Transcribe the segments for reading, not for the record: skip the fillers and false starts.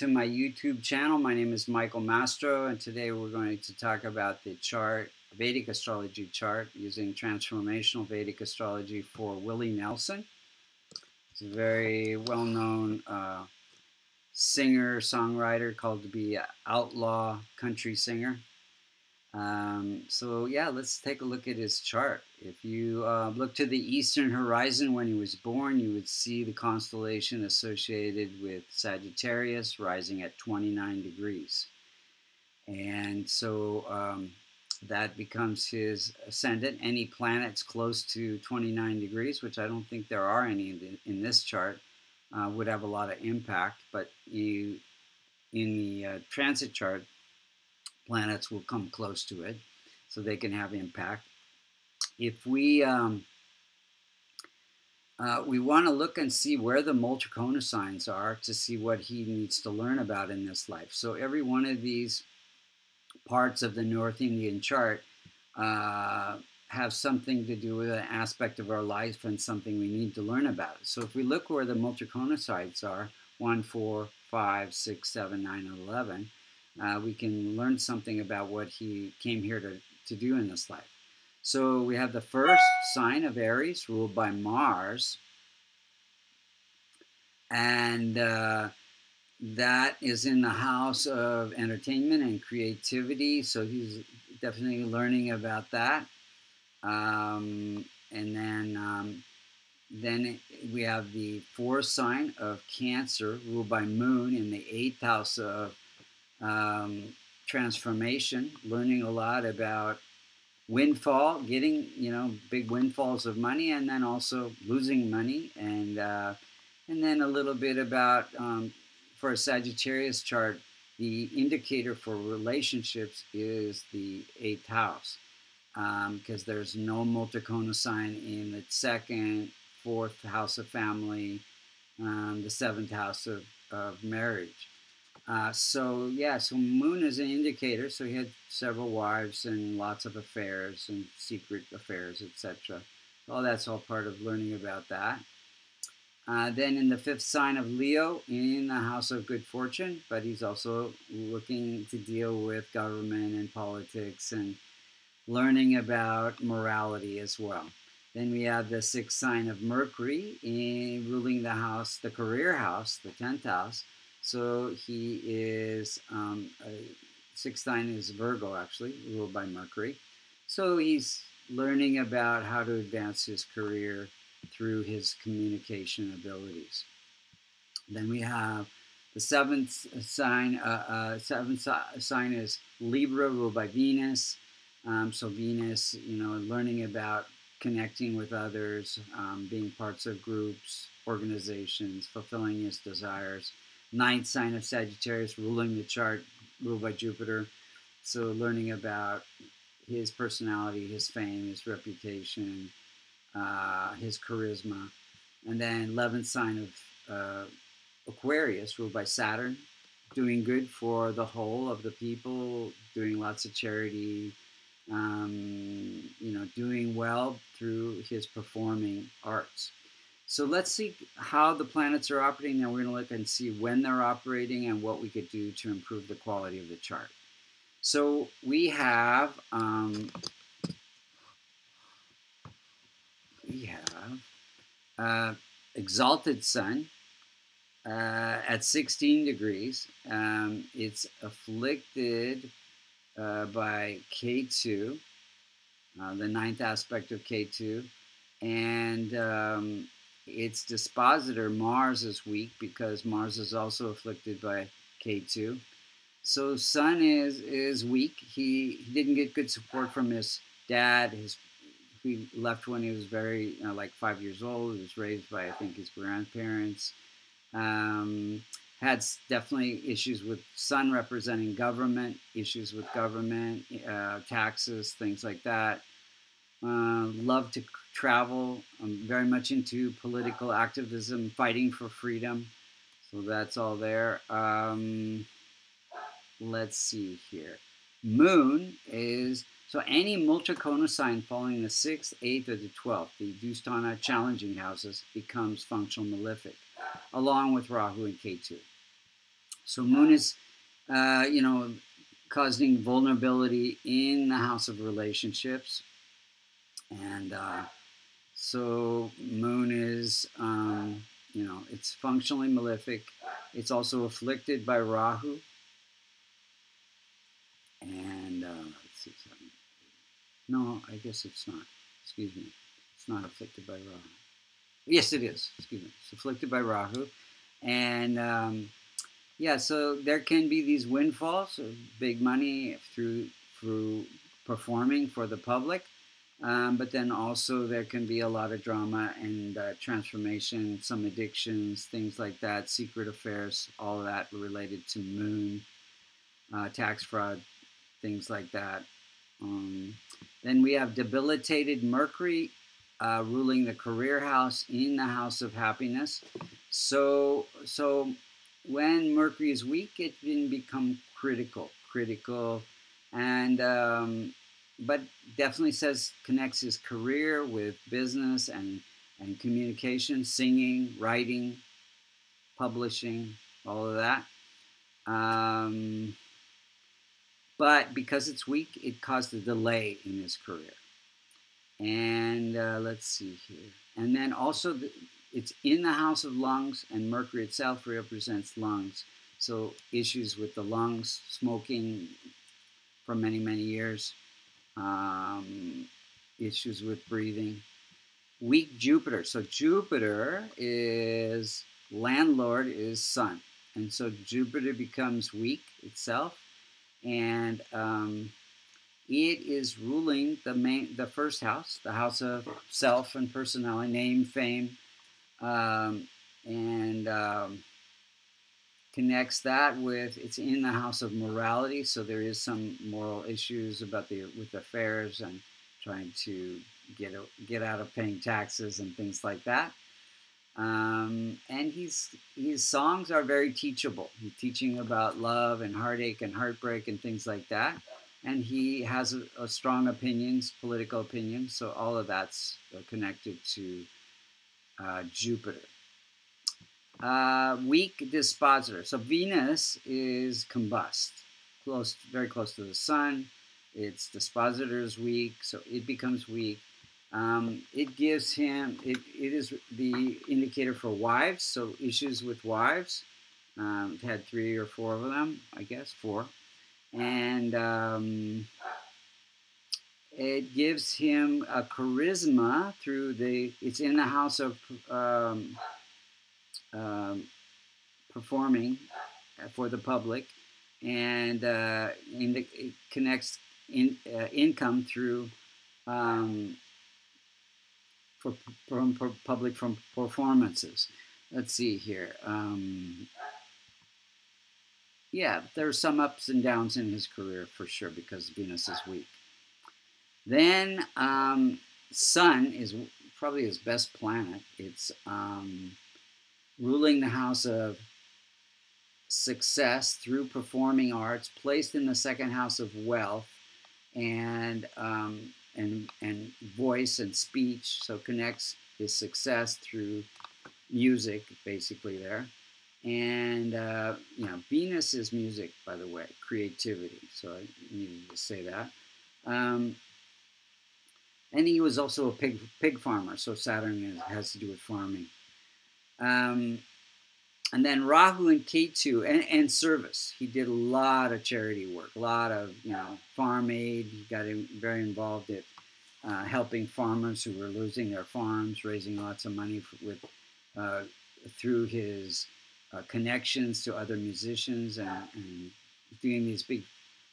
to my YouTube channel. My name is Michael Mastro, and today we're going to talk about the chart, Vedic Astrology chart, using transformational Vedic Astrology for Wille Nelson. He's a very well-known singer-songwriter, called to be an outlaw country singer. So yeah, let's take a look at his chart. If you look to the eastern horizon when he was born, you would see the constellation associated with Sagittarius rising at 29 degrees. And so that becomes his ascendant. Any planets close to 29 degrees, which I don't think there are any in this chart, would have a lot of impact. But in the transit chart, planets will come close to it, so they can have impact. If we want to look and see where the Multicorna signs are to see what he needs to learn about in this life. So every one of these parts of the North Indian chart have something to do with an aspect of our life and something we need to learn about. So if we look where the Multicorna signs are, 1, 4, 5, 6, 7, 9, and 11, we can learn something about what he came here to do in this life. So we have the first sign of Aries, ruled by Mars, and that is in the house of entertainment and creativity, so he's definitely learning about that. And then we have the fourth sign of Cancer, ruled by Moon, in the 8th house of transformation, learning a lot about windfall, getting big windfalls of money, and then also losing money, and then a little bit about for a Sagittarius chart, the indicator for relationships is the 8th house, because there's no Multicorna sign in the 2nd, 4th house of family, the 7th house of marriage. So Moon is an indicator. So he had several wives and lots of affairs and secret affairs, etc. Well, that's all part of learning about that. Then in the 5th sign of Leo, in the house of good fortune, but he's also looking to deal with government and politics and learning about morality as well. Then we have the 6th sign of Mercury ruling the house, the career house, the 10th house. So he is, 6th sign is Virgo, actually, ruled by Mercury. So he's learning about how to advance his career through his communication abilities. Then we have the 7th sign. 7th sign is Libra, ruled by Venus. So Venus, learning about connecting with others, being parts of groups, organizations, fulfilling his desires. 9th sign of Sagittarius, ruling the chart, ruled by Jupiter. So learning about his personality, his fame, his reputation, his charisma. And then 11th sign of Aquarius, ruled by Saturn, doing good for the whole of the people, doing lots of charity, doing well through his performing arts. So let's see how the planets are operating, and we're going to look and see when they're operating and what we could do to improve the quality of the chart. So we have exalted sun at 16 degrees. It's afflicted by K2, the 9th aspect of K2, and its dispositor, Mars, is weak because Mars is also afflicted by K2. So Sun is weak. He didn't get good support from his dad. He left when he was very, like 5 years old. He was raised by, I think, his grandparents. Had definitely issues with Sun representing government, issues with government, taxes, things like that. Love to travel. I'm very much into political activism, fighting for freedom. So that's all there. Let's see here. Moon is, so any Multicorna sign falling the 6th, 8th, or the 12th, the Dusthana challenging houses, becomes functional malefic, along with Rahu and Ketu. So Moon is, causing vulnerability in the house of relationships. And so Moon is, it's functionally malefic. It's also afflicted by Rahu. And let's see something. No, I guess it's not. Excuse me. It's not afflicted by Rahu. Yes, it is. Excuse me. It's afflicted by Rahu. And so there can be these windfalls of big money through performing for the public. But then also there can be a lot of drama and transformation, some addictions, things like that, secret affairs, all of that related to Moon, tax fraud, things like that. Then we have debilitated Mercury ruling the career house in the house of happiness. So when Mercury is weak, it can become critical, and but definitely connects his career with business and communication, singing, writing, publishing, all of that. But because it's weak, it caused a delay in his career. And let's see here. And then also, it's in the house of lungs, and Mercury itself represents lungs. So issues with the lungs, smoking for many, many years, issues with breathing. Weak Jupiter. So Jupiter is landlord is Sun. And so Jupiter becomes weak itself. And it is ruling the first house, the house of self and personality, name, fame, and connects that with, it's in the house of morality. So there is some moral issues with affairs and trying to get out of paying taxes and things like that. And his songs are very teachable. He's teaching about love and heartache and heartbreak and things like that. And he has a strong opinions, political opinions. So all of that's connected to Jupiter. Weak dispositor. So Venus is combust, very close to the Sun. Its dispositor is weak, so it becomes weak. It gives him, it is the indicator for wives, so issues with wives. Had 3 or 4 of them, I guess, 4. And it gives him a charisma through it's in the house of performing for the public, and it connects income through from public from performances. Let's see here. There's some ups and downs in his career for sure because Venus is weak. Then Sun is probably his best planet. It's ruling the house of success through performing arts, placed in the second house of wealth and voice and speech. So connects his success through music, basically there. And Venus is music, by the way, creativity. So I needed to say that. And he was also a pig farmer. So Saturn has to do with farming. And then Rahu and Ketu and service. He did a lot of charity work, a lot of farm aid. He got very involved at helping farmers who were losing their farms, raising lots of money through his connections to other musicians and doing these big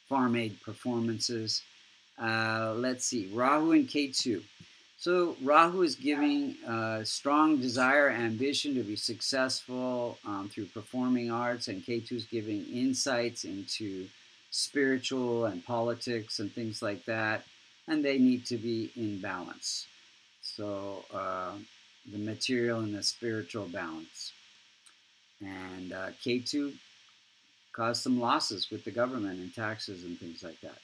farm aid performances. Let's see, Rahu and Ketu. So Rahu is giving strong desire, ambition to be successful through performing arts, and Ketu is giving insights into spiritual and politics and things like that, and they need to be in balance. So the material and the spiritual balance. And Ketu caused some losses with the government and taxes and things like that.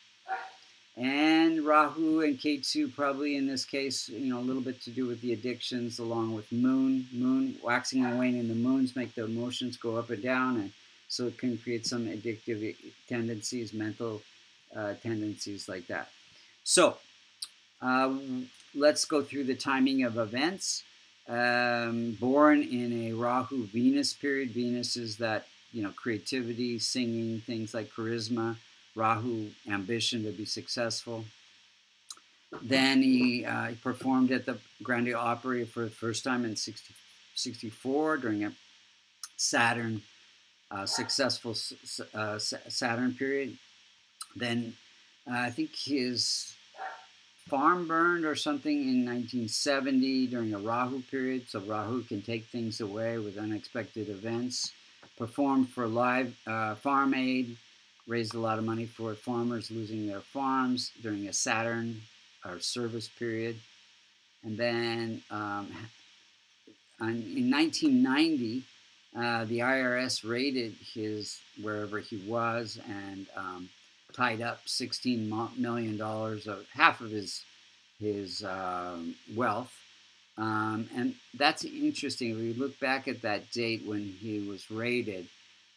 And Rahu and Ketu probably in this case, a little bit to do with the addictions, along with Moon waxing and waning. The moons make the emotions go up and down, and So it can create some addictive tendencies, mental tendencies like that. So let's go through the timing of events. Born in a Rahu Venus period. Venus is that, creativity, singing, things like charisma. Rahu, ambition to be successful. Then he performed at the Grand Ole Opry for the first time in 64 during a Saturn, successful Saturn period. Then I think his farm burned or something in 1970 during a Rahu period. So Rahu can take things away with unexpected events. Performed for live farm aid, raised a lot of money for farmers losing their farms during a Saturn or service period. And then in 1990, the IRS raided his wherever he was and tied up $16 million of half of his wealth. And that's interesting. If we look back at that date when he was raided,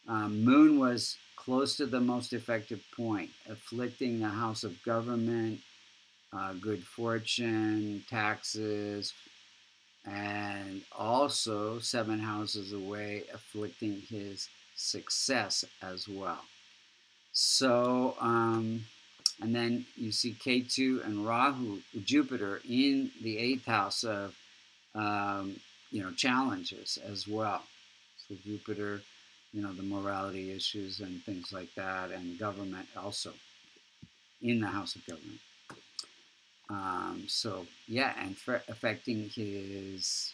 Moon was close to the most effective point, afflicting the house of government, good fortune, taxes, and also 7 houses away, afflicting his success as well. So, and then you see Ketu and Rahu, Jupiter, in the 8th house of, challenges as well. So Jupiter, the morality issues and things like that, and government also in the house of government. So yeah, and affecting his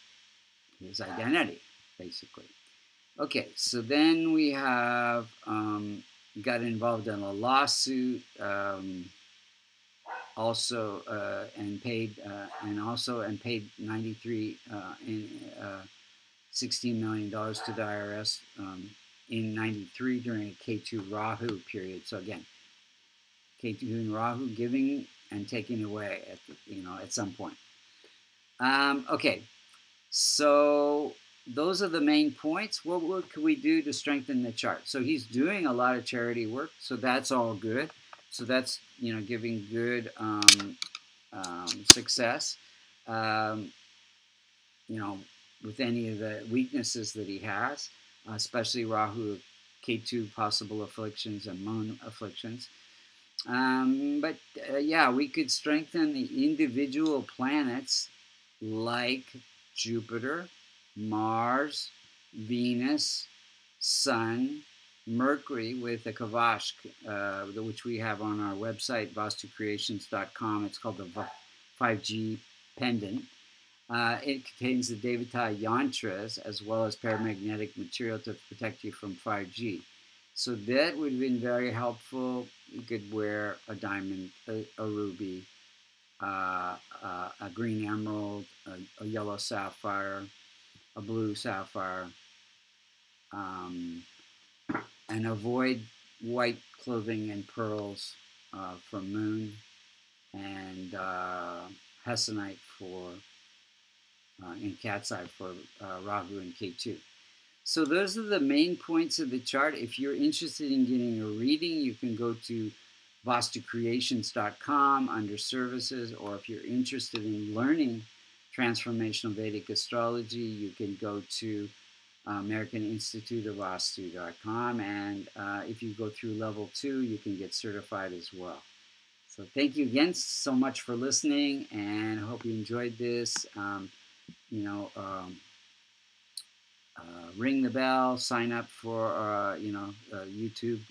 identity, basically. Okay, so then we have got involved in a lawsuit, also and paid $16 million to the IRS in '93 during a Ketu Rahu period. So again, Ketu and Rahu giving and taking away at some point. Okay, so those are the main points. What can we do to strengthen the chart? So he's doing a lot of charity work, so that's all good. So that's giving good success. With any of the weaknesses that he has, especially Rahu, Ketu, possible afflictions, and Moon afflictions. But yeah, we could strengthen the individual planets like Jupiter, Mars, Venus, Sun, Mercury with a Kavash, which we have on our website, vastucreations.com. It's called the 5G pendant. It contains the Devata yantras as well as paramagnetic material to protect you from 5G. So that would have been very helpful. You could wear a diamond, a ruby, a green emerald, a yellow sapphire, a blue sapphire, and avoid white clothing and pearls for Moon, and Hessonite for and Cat's Eye for Rahu and Ketu. So those are the main points of the chart. If you're interested in getting a reading, you can go to vastucreations.com under services, or if you're interested in learning transformational Vedic astrology, you can go to American Institute of Vastu.com, and if you go through level 2, you can get certified as well. So thank you again so much for listening, and I hope you enjoyed this. Ring the bell, sign up for YouTube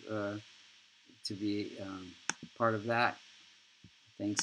to be part of that. Thanks.